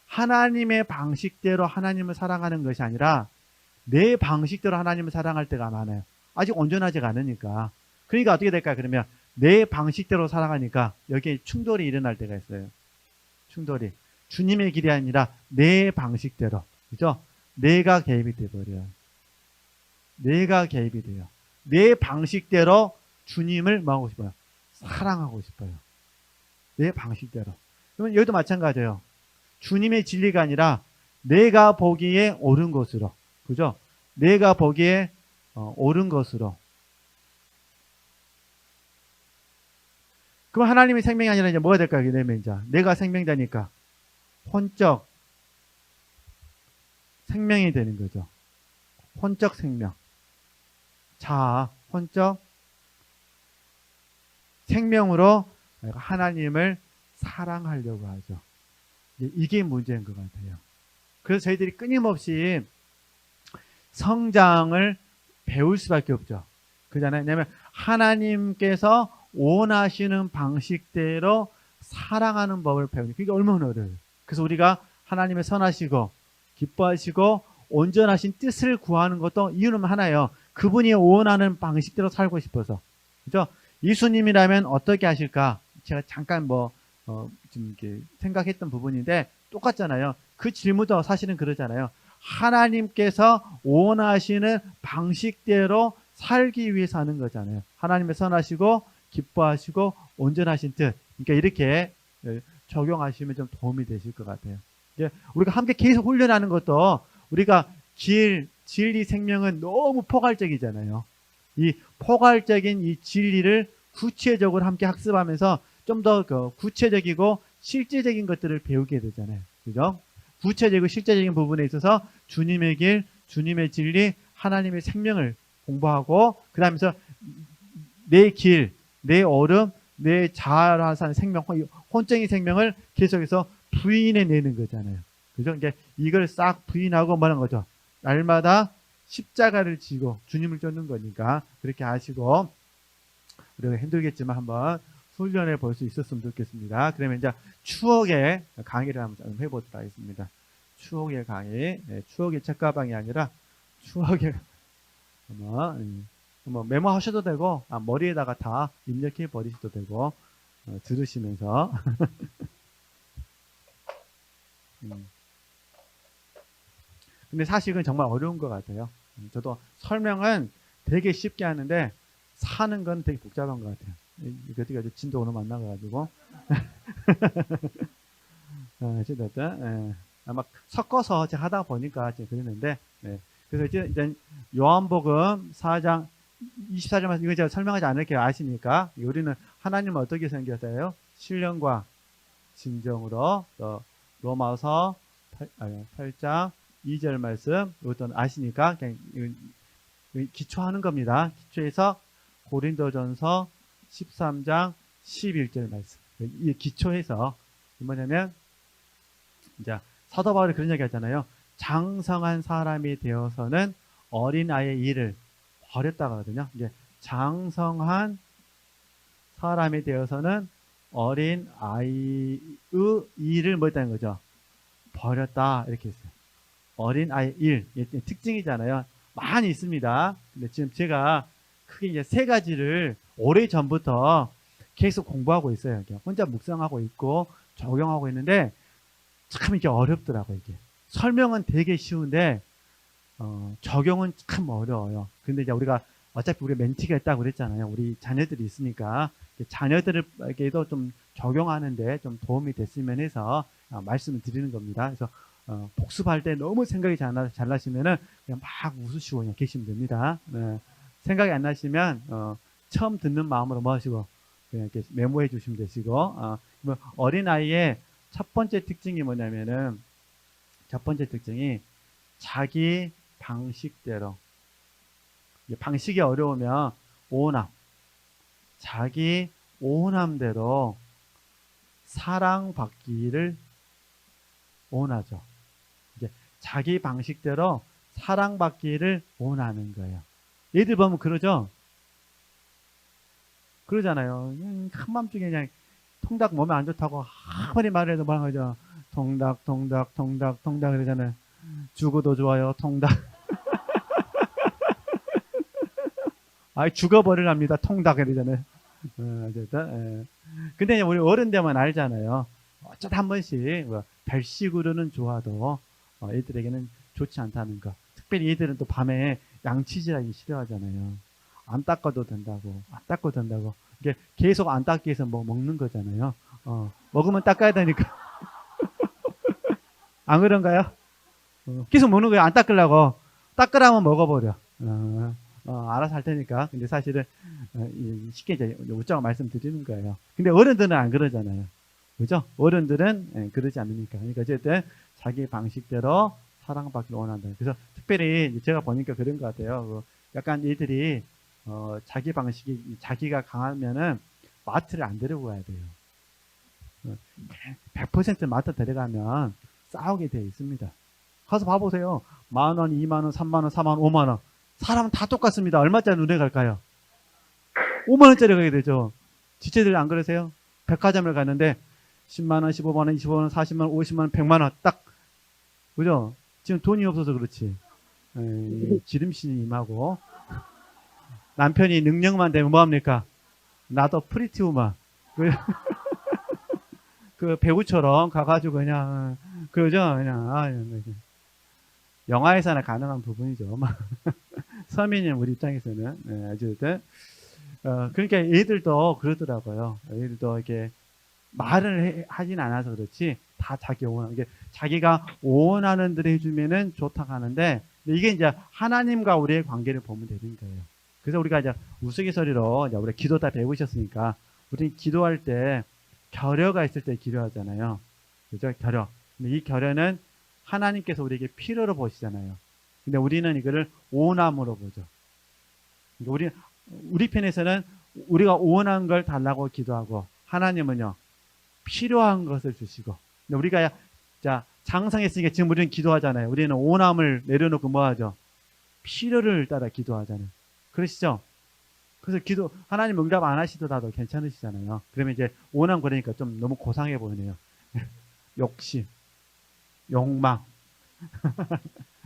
하나님의 방식대로 하나님을 사랑하는 것이 아니라 내 방식대로 하나님을 사랑할 때가 많아요. 아직 온전하지가 않으니까. 그러니까 어떻게 될까요? 그러면 내 방식대로 살아가니까 여기에 충돌이 일어날 때가 있어요. 충돌이. 주님의 길이 아니라 내 방식대로. 그죠? 내가 개입이 돼버려요. 내가 개입이 돼요. 내 방식대로 주님을 뭐 하고 싶어요? 사랑하고 싶어요. 내 방식대로. 그러면 여기도 마찬가지예요. 주님의 진리가 아니라 내가 보기에 옳은 것으로. 그죠? 내가 보기에 옳은 것으로. 그럼 하나님의 생명이 아니라 이제 뭐가 될까요? 그러면 이제 내가 생명자니까 혼적 생명이 되는 거죠. 혼적 생명. 자, 혼적 생명으로 하나님을 사랑하려고 하죠. 이게 문제인 것 같아요. 그래서 저희들이 끊임없이 성장을 배울 수밖에 없죠. 그잖아요. 왜냐하면 하나님께서 원하시는 방식대로 사랑하는 법을 배우는 그게 얼마나 어려워요. 그래서 우리가 하나님의 선하시고 기뻐하시고 온전하신 뜻을 구하는 것도 이유는 하나예요. 그분이 원하는 방식대로 살고 싶어서. 그죠? 예수님이라면 어떻게 하실까? 제가 잠깐 좀 이렇게 생각했던 부분인데 똑같잖아요. 그 질문도 사실은 그러잖아요. 하나님께서 원하시는 방식대로 살기 위해서 하는 거잖아요. 하나님의 선하시고 기뻐하시고 온전하신 뜻. 그러니까 이렇게 적용하시면 좀 도움이 되실 것 같아요. 우리가 함께 계속 훈련하는 것도 우리가 진리, 생명은 너무 포괄적이잖아요. 이 포괄적인 이 진리를 구체적으로 함께 학습하면서 좀 더 구체적이고 실제적인 것들을 배우게 되잖아요. 그죠? 구체적이고 실제적인 부분에 있어서 주님의 길, 주님의 진리, 하나님의 생명을 공부하고 그 다음에서 내 길, 내 얼음, 내 자아라는 생명, 혼적인 생명을 계속해서 부인해내는 거잖아요. 그죠? 이제 이걸 싹 부인하고 뭐라는 거죠? 날마다 십자가를 지고 주님을 쫓는 거니까 그렇게 하시고 우리가 힘들겠지만 한번 훈련해 볼 수 있었으면 좋겠습니다. 그러면 이제 추억의 강의를 한번 해보도록 하겠습니다. 추억의 강의, 추억의 책가방이 아니라 추억의 뭐 메모하셔도 되고 머리에다가 다 입력해 버리셔도 되고 들으시면서 근데 사실은 정말 어려운 것 같아요. 저도 설명은 되게 쉽게 하는데 사는 건 되게 복잡한 것 같아요. 이거 진도 오늘 만나가지고 어쨌든 아마 섞어서 제가 하다 보니까 지금 그랬는데 그래서 이제 요한복음 4장 24절만 이거 제가 설명하지 않을게요. 아시니까 우리는 하나님은 어떻게 생겼어요? 신령과 진정으로 또 로마서 8장 2절 말씀 이것도 아시니까 그냥 기초하는 겁니다. 기초해서 고린도전서 13장 11절 말씀 이 기초해서 뭐냐면 이제 사도 바울이 그런 얘기 하잖아요. 장성한 사람이 되어서는 어린아이의 일을 버렸다고 하거든요. 이제 장성한 사람이 되어서는 어린아이의 일을 뭐 했다는 거죠? 버렸다 이렇게 했어요. 어린아이의 일 특징이잖아요. 많이 있습니다. 근데 지금 제가 크게 이제 세 가지를 오래전부터 계속 공부하고 있어요. 혼자 묵상하고 있고 적용하고 있는데 참 이게 어렵더라고요. 이게 설명은 되게 쉬운데 적용은 참 어려워요. 근데 이제 우리가 어차피 우리 멘티가 있다고 그랬잖아요. 우리 자녀들이 있으니까 자녀들에게도 좀 적용하는데 좀 도움이 됐으면 해서 말씀을 드리는 겁니다. 그래서 복습할 때 너무 생각이 잘 나시면은 그냥 막 웃으시고 그냥 계시면 됩니다. 생각이 안 나시면 처음 듣는 마음으로 뭐 하시고 그냥 이렇게 메모해 주시면 되시고 어린아이의 첫 번째 특징이 뭐냐면은 첫 번째 특징이 자기 방식대로 방식이 어려우면 오남 자기 오남대로 사랑받기를 원하죠. 이제 자기 방식대로 사랑받기를 원하는 거예요. 얘들 보면 그러죠? 그러잖아요. 한밤중에 그냥 통닭 몸에 안 좋다고 아무리 말해도 막 하죠. 통닭 그러잖아요. 죽어도 좋아요. 통닭. 아이 죽어버리랍니다. 통닭 그러잖아요. 어쨌든 근데 우리 어른 되면 알잖아요. 어쩌다 한 번씩 별식으로는 좋아도 애들에게는 좋지 않다는 거. 특별히 애들은 또 밤에 양치질하기 싫어하잖아요. 안 닦아도 된다고. 이게 계속 안 닦기 위해서 뭐 먹는 거잖아요. 먹으면 닦아야 되니까. 안 그런가요? 계속 먹는 거예요. 안 닦으려고. 닦으라면 먹어버려. 알아서 할 테니까. 근데 사실은 쉽게 이제 웃자고 말씀드리는 거예요. 근데 어른들은 안 그러잖아요. 그죠? 어른들은 그러지 않으니까. 그러니까 어쨌든 자기 방식대로 사랑받기를 원한다. 그래서 특별히 제가 보니까 그런 것 같아요. 약간 얘들이 자기 방식이 자기가 강하면은 마트를 안 데리고 가야 돼요. 100% 마트 데려가면 싸우게 되어 있습니다. 가서 봐보세요. 10,000원, 20,000원, 30,000원, 40,000원, 50,000원. 사람은 다 똑같습니다. 얼마짜리 눈에 갈까요? 50,000원짜리 가게 되죠. 지체들 안 그러세요? 백화점을 갔는데 10만원, 15만원, 25만원, 40만원, 50만원, 100만원 딱 그죠? 지금 돈이 없어서 그렇지. 지름신이 임하고 남편이 능력만 되면 뭐합니까? 나도 프리티우마 그 배우처럼 가가지고 그냥 그러죠? 그냥 영화에서나 가능한 부분이죠. 서민인 우리 입장에서는 어쨌든 그러니까 얘들도 그러더라고요. 얘들도 이렇게 말을 하진 않아서 그렇지 다 자기 원하는 게 자기가 원하는 대로 해주면은 좋다고 하는데 이게 이제 하나님과 우리의 관계를 보면 되는 거예요. 그래서 우리가 이제 우스갯소리로 이제 우리 기도 다 배우셨으니까 우리 기도할 때 결여가 있을 때 기도하잖아요. 그죠? 결여. 근데 이 결여는 하나님께서 우리에게 필요로 보시잖아요. 근데 우리는 이거를 원함으로 보죠. 그러니까 우리 편에서는 우리가 원한 걸 달라고 기도하고 하나님은요 필요한 것을 주시고. 근데 우리가 자 장성했으니까 지금 우리는 기도하잖아요. 우리는 원함을 내려놓고 뭐 하죠? 필요를 따라 기도하잖아요. 그러시죠? 그래서 하나님 응답 안 하시더라도 괜찮으시잖아요. 그러면 이제 원함 그러니까 좀 너무 고상해 보이네요. 욕심, 욕망.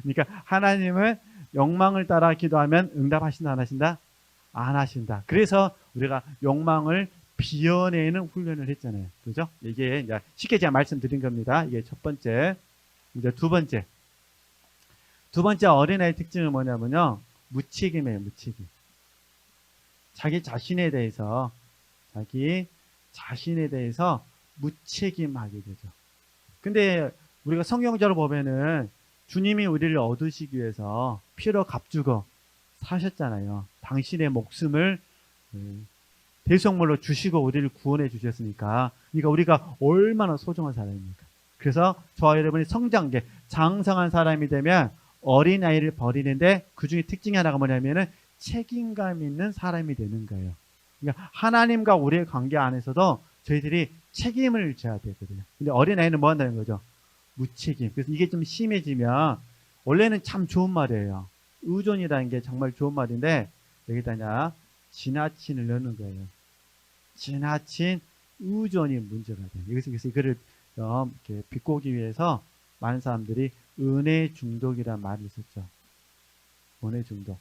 그러니까 하나님은 욕망을 따라 기도하면 응답하신다 안 하신다? 안 하신다. 그래서 우리가 욕망을 비워내는 훈련을 했잖아요. 그죠? 이게 이제 쉽게 제가 말씀드린 겁니다. 이게 첫 번째. 이제 두 번째 어린아이 특징은 뭐냐면요. 무책임이에요. 무책임. 자기 자신에 대해서 무책임하게 되죠. 근데 우리가 성경적으로 보면은 주님이 우리를 얻으시기 위해서 피로 값주고 사셨잖아요. 당신의 목숨을 대속물로 주시고 우리를 구원해 주셨으니까. 그러니까 우리가 얼마나 소중한 사람입니까? 그래서 저와 여러분이 성장계, 장성한 사람이 되면 어린아이를 버리는데 그 중에 특징이 하나가 뭐냐면은 책임감 있는 사람이 되는 거예요. 그러니까 하나님과 우리의 관계 안에서도 저희들이 책임을 져야 되거든요. 근데 어린아이는 뭐 한다는 거죠? 무책임. 그래서 이게 좀 심해지면, 원래는 참 좋은 말이에요. 의존이라는 게 정말 좋은 말인데 여기다가 지나친을 넣는 거예요. 지나친 의존이 문제가 돼요. 그래서 이거를 이렇게 비꼬기 위해서 많은 사람들이 은혜 중독이라는 말을 썼죠. 은혜 중독.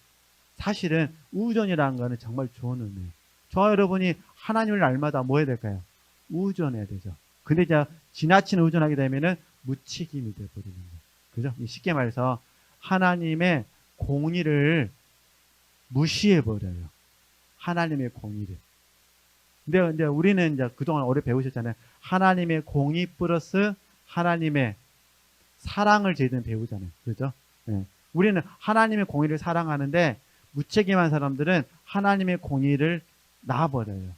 사실은 의존이라는 거는 정말 좋은 은혜예요. 저와 여러분이 하나님을 날마다 뭐 해야 될까요? 의존해야 되죠. 근데 이제 지나친 의존하게 되면은 무책임이 되어버리는 거예요. 그죠? 쉽게 말해서 하나님의 공의를 무시해버려요. 하나님의 공의를. 근데 이제 우리는 이제 그동안 오래 배우셨잖아요. 하나님의 공의 플러스 하나님의 사랑을 저희들은 배우잖아요. 그렇죠? 네. 우리는 하나님의 공의를 사랑하는데 무책임한 사람들은 하나님의 공의를 놔버려요.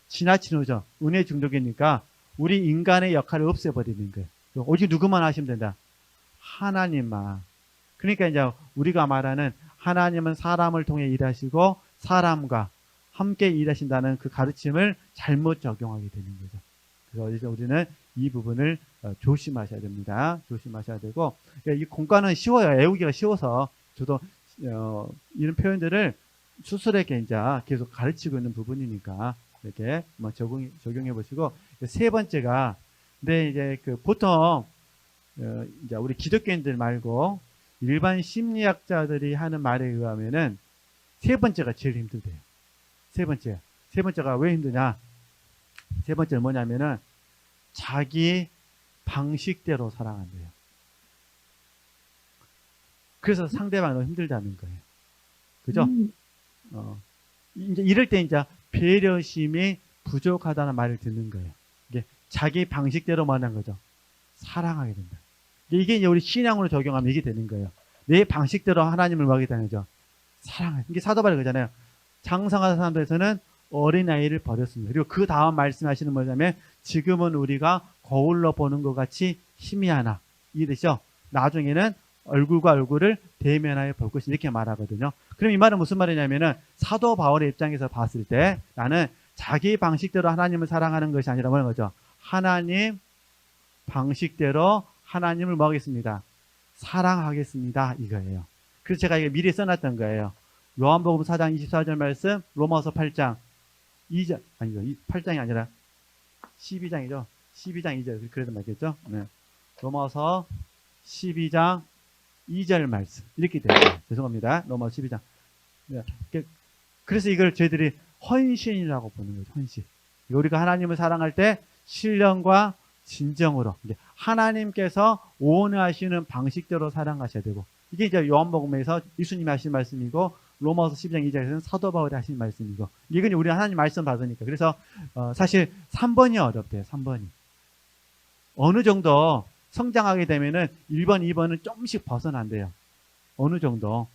지나친 의존, 은혜 중독이니까 우리 인간의 역할을 없애버리는 거예요. 오직 누구만 하시면 된다? 하나님만. 그러니까 이제 우리가 말하는 하나님은 사람을 통해 일하시고 사람과 함께 일하신다는 그 가르침을 잘못 적용하게 되는 거죠. 그래서 우리는 이 부분을 조심하셔야 됩니다. 조심하셔야 되고, 이 공과는 쉬워요. 외우기가 쉬워서 저도 이런 표현들을 수술에게 이제 계속 가르치고 있는 부분이니까 이렇게 뭐 적용해 보시고, 세 번째가, 근데 이제 보통 이제 우리 기독교인들 말고 일반 심리학자들이 하는 말에 의하면은 세 번째가 제일 힘들대요. 세 번째가 왜 힘드냐? 세 번째는 뭐냐면은 자기 방식대로 사랑한대요. 그래서 상대방이 너무 힘들다는 거예요. 그죠? 이제 이럴 때 이제 배려심이 부족하다는 말을 듣는 거예요. 이게 자기 방식대로 말하는 거죠. 사랑하게 된다. 이게 이제 우리 신앙으로 적용하면 이게 되는 거예요. 내 방식대로 하나님을 구하겠다는 거죠. 사랑해. 이게 사도 바울이 그러잖아요. 장성한 사람들에서는 어린아이를 버렸습니다. 그리고 그 다음 말씀하시는 뭐냐면 지금은 우리가 거울로 보는 것 같이 희미하나. 이해되시죠? 나중에는 얼굴과 얼굴을 대면하여 볼 것이 이렇게 말하거든요. 그럼 이 말은 무슨 말이냐면은 사도 바울의 입장에서 봤을 때 나는 자기 방식대로 하나님을 사랑하는 것이 아니라 뭐라는 거죠? 하나님 방식대로 하나님을 뭐 하겠습니다? 사랑하겠습니다. 이거예요. 그래서 제가 이게 미리 써놨던 거예요. 요한복음 4장 24절 말씀, 로마서 8장 2절, 아니죠. 8장이 아니라 12장이죠. 12장 2절. 그래도 맞겠죠? 네. 로마서 12장 2절 말씀. 이렇게 됩니다. 죄송합니다. 로마서 12장. 네. 그래서 이걸 저희들이 헌신이라고 보는 거죠. 헌신. 우리가 하나님을 사랑할 때 신령과 진정으로 하나님께서 원하시는 방식대로 사랑하셔야 되고, 이게 이제 요한복음에서 예수님이 하신 말씀이고 로마서 12장 2절에서는 사도 바울이 하신 말씀이고, 이건 우리 하나님 말씀 받으니까. 그래서 사실 3번이 어렵대요. 3번이 어느 정도 성장하게 되면은 1번, 2번은 조금씩 벗어난대요. 어느 정도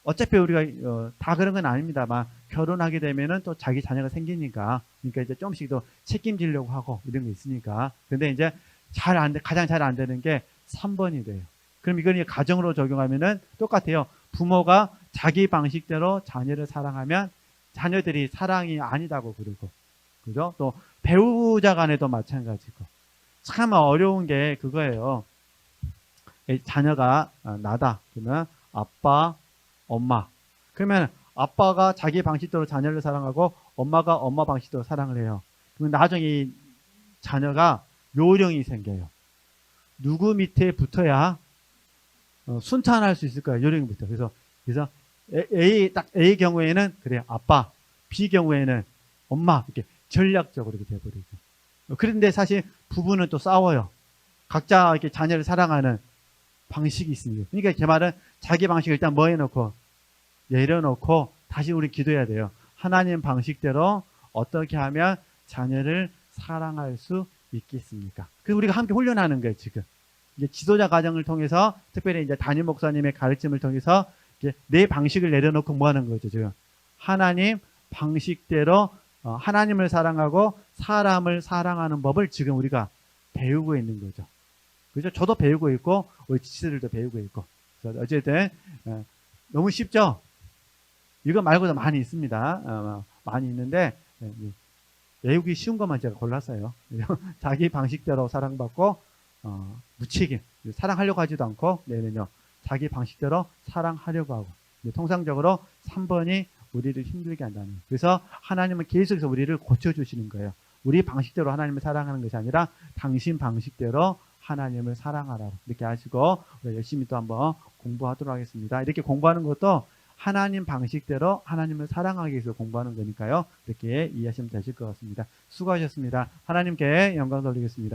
어차피 우리가 다 그런 건 아닙니다만 결혼하게 되면은 또 자기 자녀가 생기니까, 그러니까 이제 조금씩 더 책임지려고 하고 이런 게 있으니까. 근데 이제 가장 잘 안 되는 게 3번이 돼요. 그럼 이건 가정으로 적용하면은 똑같아요. 부모가 자기 방식대로 자녀를 사랑하면 자녀들이 사랑이 아니다고 그러고, 그죠? 또 배우자 간에도 마찬가지고. 참 어려운 게 그거예요. 자녀가 나다. 그러면 아빠, 엄마. 그러면 아빠가 자기 방식대로 자녀를 사랑하고 엄마가 엄마 방식대로 사랑을 해요. 그러면 나중에 이 자녀가 요령이 생겨요. 누구 밑에 붙어야 순탄할 수 있을 거예요. 요령이 붙어. 그래서 A 경우에는 그래요. 아빠. B 경우에는 엄마. 이렇게 전략적으로 이렇게 돼버리죠. 그런데 사실 부부는 또 싸워요. 각자 이렇게 자녀를 사랑하는 방식이 있습니다. 그러니까 제 말은 자기 방식을 일단 뭐 해놓고 내려놓고 다시 우리 기도해야 돼요. 하나님 방식대로 어떻게 하면 자녀를 사랑할 수 있겠습니까? 그래서 우리가 함께 훈련하는 거예요, 지금. 이제 지도자 과정을 통해서, 특별히 이제 담임 목사님의 가르침을 통해서 이제 내 방식을 내려놓고 뭐 하는 거죠, 지금. 하나님 방식대로 하나님을 사랑하고 사람을 사랑하는 법을 지금 우리가 배우고 있는 거죠. 그죠? 저도 배우고 있고, 우리 지치들도 배우고 있고. 그래서 어쨌든, 너무 쉽죠? 이거 말고도 많이 있습니다. 많이 있는데, 외우기 쉬운 것만 제가 골랐어요. 자기 방식대로 사랑받고, 무책임. 사랑하려고 하지도 않고, 자기 방식대로 사랑하려고 하고. 통상적으로 3번이 우리를 힘들게 한다는 거예요. 그래서 하나님은 계속해서 우리를 고쳐주시는 거예요. 우리 방식대로 하나님을 사랑하는 것이 아니라 당신 방식대로 하나님을 사랑하라고 이렇게 하시고 열심히 또 한번 공부하도록 하겠습니다. 이렇게 공부하는 것도 하나님 방식대로 하나님을 사랑하기 위해서 공부하는 거니까요. 이렇게 이해하시면 되실 것 같습니다. 수고하셨습니다. 하나님께 영광 돌리겠습니다.